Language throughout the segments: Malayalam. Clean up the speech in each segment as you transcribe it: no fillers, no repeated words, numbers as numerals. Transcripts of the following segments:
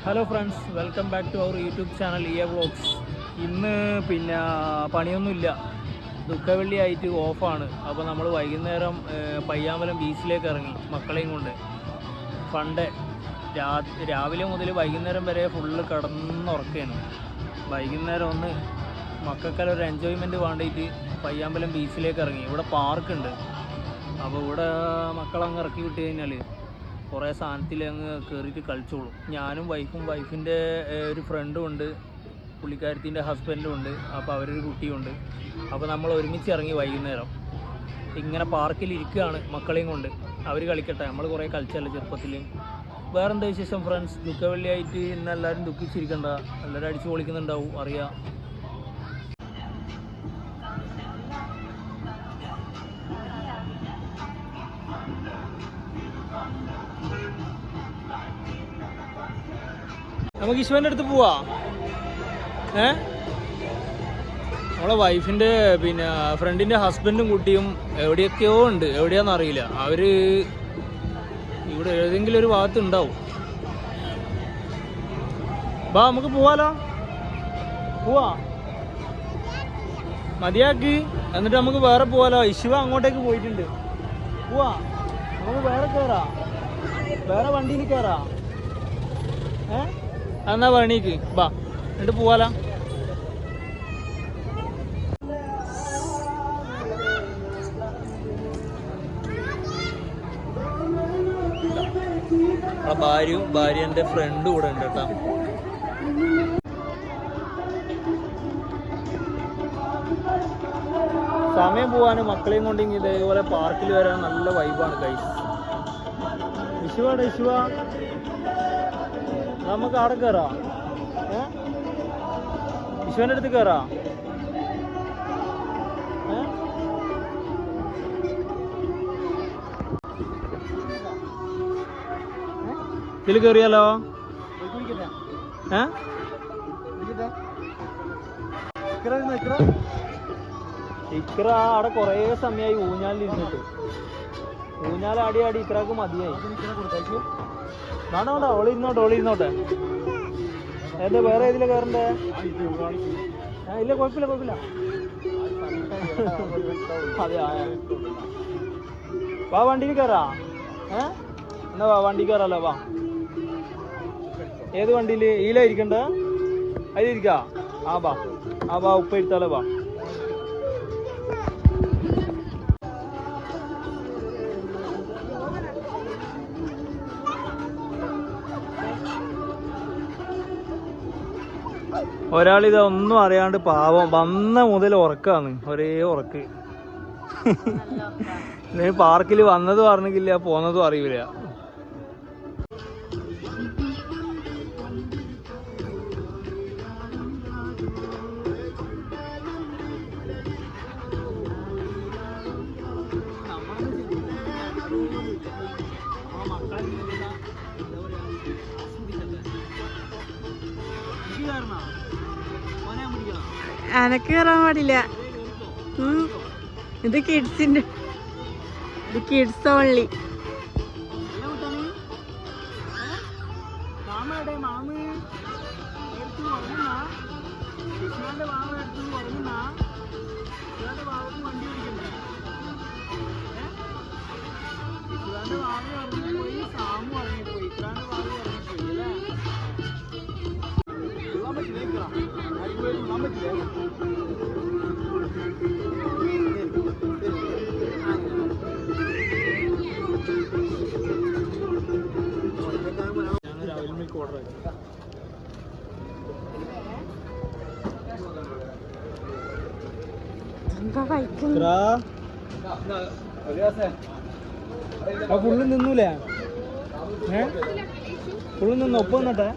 Hello friends, welcome back to our YouTube channel vlogs. ഇന്ന് പണിയൊന്നുമില്ല, ദുഃഖവെള്ളി ആയിട്ട് ഓഫാണ്. അപ്പോൾ നമ്മൾ വൈകുന്നേരം പയ്യാമ്പലം ബീച്ചിലേക്ക് ഇറങ്ങി മക്കളെയും കൊണ്ട്. ഫണ്ടേ രാവിലെ മുതൽ വൈകുന്നേരം വരെ ഫുള്ള് കിടന്നുറക്കുകയാണ്. വൈകുന്നേരം ഒന്ന് മക്കൾക്കെല്ലാം ഒരു എൻജോയ്മെൻറ്റ് വേണ്ടിയിട്ട് പയ്യാമ്പലം ബീച്ചിലേക്ക് ഇറങ്ങി. ഇവിടെ പാർക്കുണ്ട്, അപ്പോൾ ഇവിടെ മക്കളങ്ങ് ഇറക്കി വിട്ട് കഴിഞ്ഞാൽ കുറേ സാധനത്തിൽ അങ്ങ് കയറിയിട്ട് കളിച്ചോളും. ഞാനും വൈഫിൻ്റെ ഒരു ഫ്രണ്ടും ഉണ്ട്, പുള്ളിക്കാരത്തിൻ്റെ ഹസ്ബൻഡും ഉണ്ട്, അപ്പോൾ അവരൊരു കുട്ടിയുണ്ട്. അപ്പോൾ നമ്മൾ ഒരുമിച്ച് ഇറങ്ങി വൈകുന്നേരം ഇങ്ങനെ പാർക്കിൽ ഇരിക്കുകയാണ് മക്കളെയും കൊണ്ട്. അവർ കളിക്കട്ടെ, നമ്മൾ കുറേ കളിച്ചല്ലോ ചെറുപ്പത്തിൽ. വേറെന്താ വിശേഷം ഫ്രണ്ട്സ്? ദുഃഖവെള്ളിയായിട്ട് ഇന്ന് എല്ലാവരും ദുഃഖിച്ചിരിക്കണ്ട, എല്ലാവരും അടിച്ചു പൊളിക്കുന്നുണ്ടാവും, അറിയാം. നമുക്ക് ഈശ്വരൻ്റെ അടുത്ത് പോവാ. നമ്മളെ വൈഫിൻ്റെ ഫ്രണ്ടിൻ്റെ ഹസ്ബൻഡും കുട്ടിയും എവിടെയൊക്കെയോ ഉണ്ട്, എവിടെയാണെന്നറിയില്ല. അവർ ഇവിടെ ഏതെങ്കിലും ഒരു ഭാഗത്ത് ഉണ്ടാവും. ബാ നമുക്ക് പോവാലോ, പോവാ, മതിയാക്കി. എന്നിട്ട് നമുക്ക് വേറെ പോവാലോ. ഇശുവ അങ്ങോട്ടേക്ക് പോയിട്ടുണ്ട്. പോവാ, നമുക്ക് വേറെ കയറാം, വേറെ വണ്ടിയിൽ കയറാം. എന്നാ പണിക്ക് ബാ, എന്നിട്ട് പോവാലോ. ഭാര്യൻ്റെ ഫ്രണ്ട് കൂടെ ഉണ്ട് കേട്ടോ. സമയം പോവാനും മക്കളെയും കൊണ്ടെങ്കിൽ ഇതേപോലെ പാർക്കിൽ വരാൻ നല്ല വൈബാണ് ഗൈസ്. ഇശുവ നമുക്ക് അവിടെ കയറാം. വിശ്വന്റെ അടുത്ത് കയറാം. ഇതിൽ കയറിയാലോ? ഇക്ര അവിടെ കുറേ സമയമായി ഊഞ്ഞാലിരുന്നിട്ട്. ഊഞ്ഞാലാടി ഇക്രാക്ക് മതിയായി. വേണ്ട ഓളിരുന്നോട്ടെ. എന്താ വേറെ ഏതിലെ കയറണ്ടേ? ഇല്ല, കുഴപ്പമില്ല. അതെ, വാ വണ്ടിയിൽ കയറാ. എന്നാ വാ വണ്ടി കയറാലോ. വാ, ഏത് വണ്ടിയിൽ? ഈലായിരിക്കണ്ട, അതിലിരിക്കാ. വാ ഉപ്പ ഇരുത്താലോ. വാ, ഒരാളിത് ഒന്നും അറിയാണ്ട് പാവം വന്ന മുതൽ ഉറക്കാണ്, ഒരേ ഉറക്ക്. പാർക്കിൽ വന്നതും അറിഞ്ഞില്ല, പോന്നതും അറിയില്ല. അനക്ക് കയറാൻ പാടില്ല. ഇത് കിഡ്സിന്റെ, ഇത് കിഡ്സ് ഓൺലി. ഫുള്ള് നിന്നൂലേ? ഫുള്ള് നിന്ന് ഒപ്പം വന്നിട്ടെ.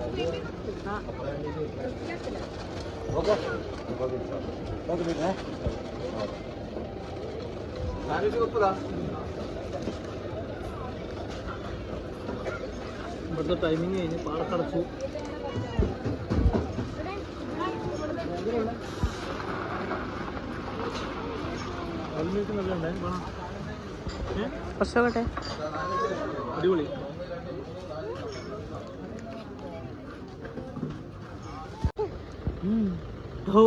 ഇവിടുത്തെ ടൈമിങ് കഴിഞ്ഞ് പാടക്കടച്ചു. കുറച്ചോട്ടെ. അടിപൊളി. ഓ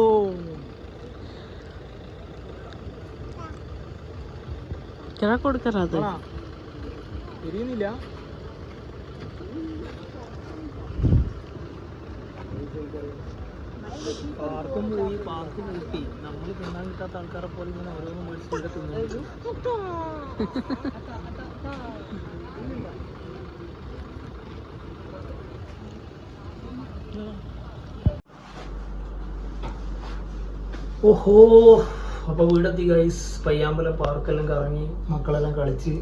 കൊടുക്കറത് തിരിയുന്നില്ല. പാർക്കും പോയി, പാർക്ക് കൂട്ടി. നമ്മൾ തിന്നാൻ കിട്ടാത്ത ആൾക്കാരെ പോലെ ഇങ്ങനെ ഓരോന്നും മേടിച്ചിട്ട് തിന്നു. ഓഹോ, അപ്പോൾ വീടെത്തി ഗൈസ്. പയ്യാമ്പലം പാർക്കെല്ലാം കറങ്ങി മക്കളെല്ലാം കളിച്ച്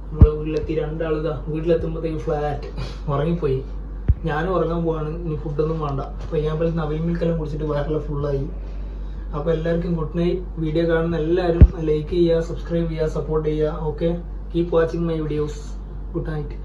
നമ്മൾ വീട്ടിലെത്തി. രണ്ടാളിതാ വീട്ടിലെത്തുമ്പോഴത്തേക്ക് ഫ്ലാറ്റ് ഉറങ്ങിപ്പോയി. ഞാനും ഉറങ്ങാൻ പോവാണ്. ഇനി ഫുഡൊന്നും വേണ്ട. പയ്യാമ്പലത്ത് നവിൽ മിൽക്കെല്ലാം കുടിച്ചിട്ട് വയറെല്ലാം ഫുള്ളായി. അപ്പോൾ എല്ലാവർക്കും ഗുഡ് നൈറ്റ്. വീഡിയോ കാണുന്ന എല്ലാവരും ലൈക്ക് ചെയ്യുക, സബ്സ്ക്രൈബ് ചെയ്യുക, സപ്പോർട്ട് ചെയ്യുക. Okay, keep watching my videos. Good night.